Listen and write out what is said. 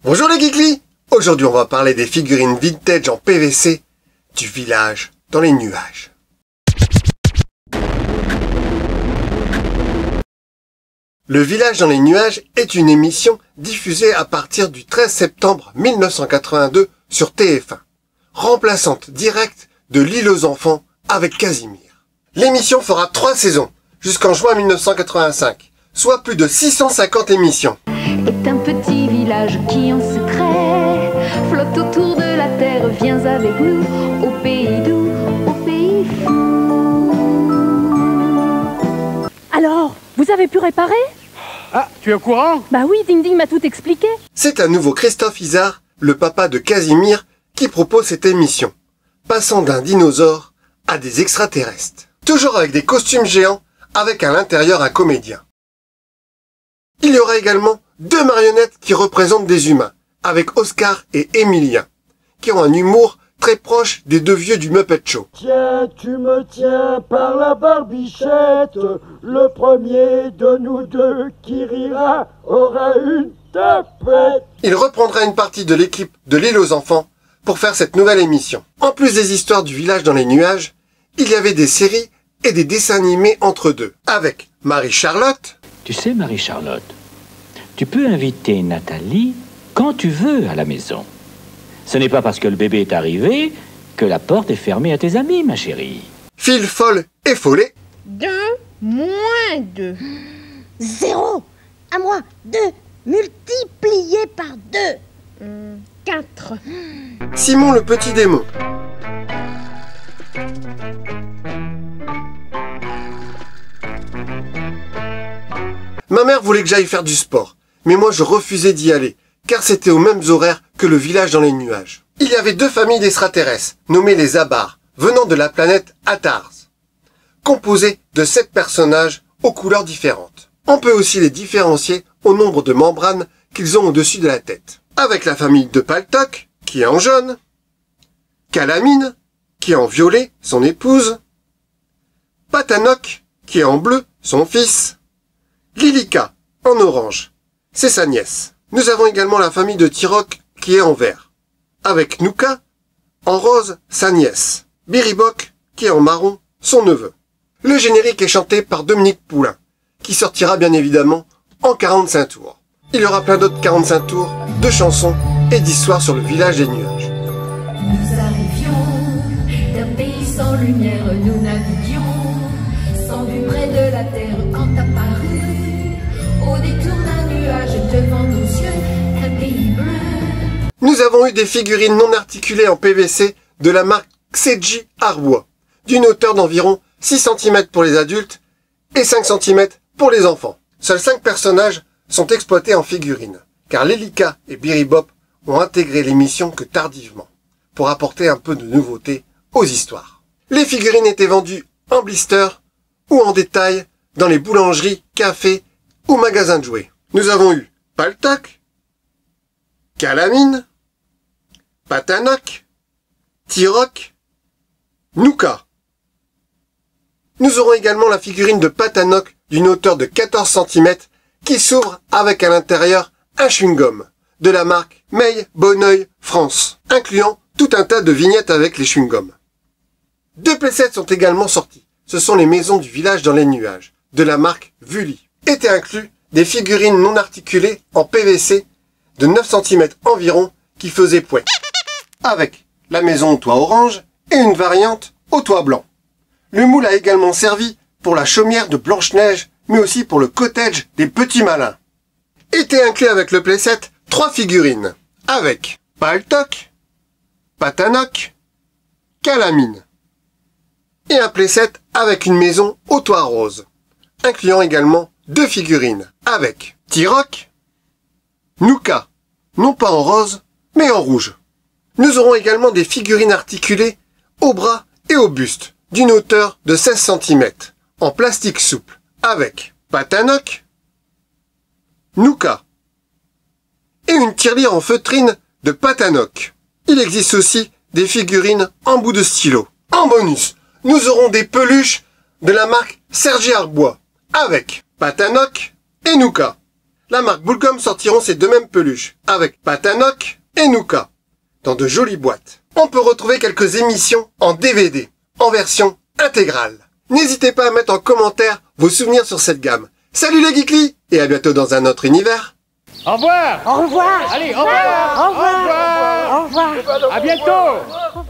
Bonjour les geekly. Aujourd'hui on va parler des figurines vintage en PVC du village dans les nuages. Le village dans les nuages est une émission diffusée à partir du 13 septembre 1982 sur TF1, remplaçante directe de L'île aux enfants avec Casimir. L'émission fera 3 saisons, jusqu'en juin 1985, soit plus de 650 émissions. Est un petit village qui en secret flotte autour de la terre. Viens avec nous au pays doux, au pays fou. Alors, vous avez pu réparer? Ah, tu es au courant? Bah oui, Ding Ding m'a tout expliqué. C'est à nouveau Christophe Izard, le papa de Casimir, qui propose cette émission, passant d'un dinosaure à des extraterrestres. Toujours avec des costumes géants, avec à l'intérieur un comédien. Il y aura également 2 marionnettes qui représentent des humains, avec Oscar et Emilien, qui ont un humour très proche des 2 vieux du Muppet Show. Tiens, tu me tiens par la barbichette, le premier de nous deux qui rira aura une tapette. Il reprendra une partie de l'équipe de L'île aux enfants pour faire cette nouvelle émission. En plus des histoires du village dans les nuages, il y avait des séries et des dessins animés entre deux, avec Marie-Charlotte. Tu sais, Marie-Charlotte, tu peux inviter Nathalie quand tu veux à la maison. Ce n'est pas parce que le bébé est arrivé que la porte est fermée à tes amis, ma chérie. Phil Folle et Follet. 2 moins 2. 0. À moi. 2 multiplié par 2. 4. Simon le petit démon. Ma mère voulait que j'aille faire du sport, mais moi je refusais d'y aller, car c'était aux mêmes horaires que le village dans les nuages. Il y avait 2 familles d'extraterrestres, nommées les Abars, venant de la planète Atars, composées de 7 personnages aux couleurs différentes. On peut aussi les différencier au nombre de membranes qu'ils ont au-dessus de la tête. Avec la famille de Paltok, qui est en jaune, Calamine, qui est en violet, son épouse, Patanok, qui est en bleu, son fils, Lilika, en orange, c'est sa nièce. Nous avons également la famille de Tirok, qui est en vert, avec Nuka, en rose, sa nièce, Biribok, qui est en marron, son neveu. Le générique est chanté par Dominique Poulain, qui sortira bien évidemment en 45 tours. Il y aura plein d'autres 45 tours, de chansons et d'histoires sur le village des nuages. Nous arrivions d'un pays sans lumière, nous naviguions sans vue près de la terre quand apparut au détour d'un nuage devant nos yeux un pays bleu. Nous avons eu des figurines non articulées en PVC de la marque Seiji Arbois, d'une hauteur d'environ 6 cm pour les adultes et 5 cm pour les enfants. Seuls 5 personnages sont exploités en figurines, car Lilika et Biribop ont intégré l'émission que tardivement, pour apporter un peu de nouveauté aux histoires. Les figurines étaient vendues en blister ou en détail dans les boulangeries, cafés ou magasins de jouets. Nous avons eu Paltok, Calamine, Patanok, Tirok, Nuka. Nous aurons également la figurine de Patanok d'une hauteur de 14 cm qui s'ouvre avec à l'intérieur un chewing-gum de la marque May Bonneuil France, incluant tout un tas de vignettes avec les chewing-gums. 2 playsets sont également sortis. Ce sont les maisons du village dans les nuages, de la marque Vully. Étaient inclus des figurines non articulées en PVC de 9 cm environ qui faisaient poing, avec la maison au toit orange et une variante au toit blanc. Le moule a également servi pour la chaumière de Blanche-Neige, mais aussi pour le cottage des petits malins. Étaient inclus avec le playset 3 figurines, avec Paltok, Patanok, Calamine, et un playset avec une maison au toit rose, incluant également 2 figurines, avec Tirok, Nuka, non pas en rose, mais en rouge. Nous aurons également des figurines articulées au bras et au buste, d'une hauteur de 16 cm, en plastique souple, avec Patanok, Nuka, et une tirelire en feutrine de Patanok. Il existe aussi des figurines en bout de stylo. En bonus, nous aurons des peluches de la marque Sergi Arbois, avec Patanok et Nuka. la marque Bullgum sortiront ces deux mêmes peluches, avec Patanoc et Nuka, dans de jolies boîtes. On peut retrouver quelques émissions en DVD, en version intégrale. N'hésitez pas à mettre en commentaire vos souvenirs sur cette gamme. Salut les Geekly, et à bientôt dans un autre univers. Au revoir. Au revoir. Allez, au revoir. Au revoir. Au revoir. À bientôt.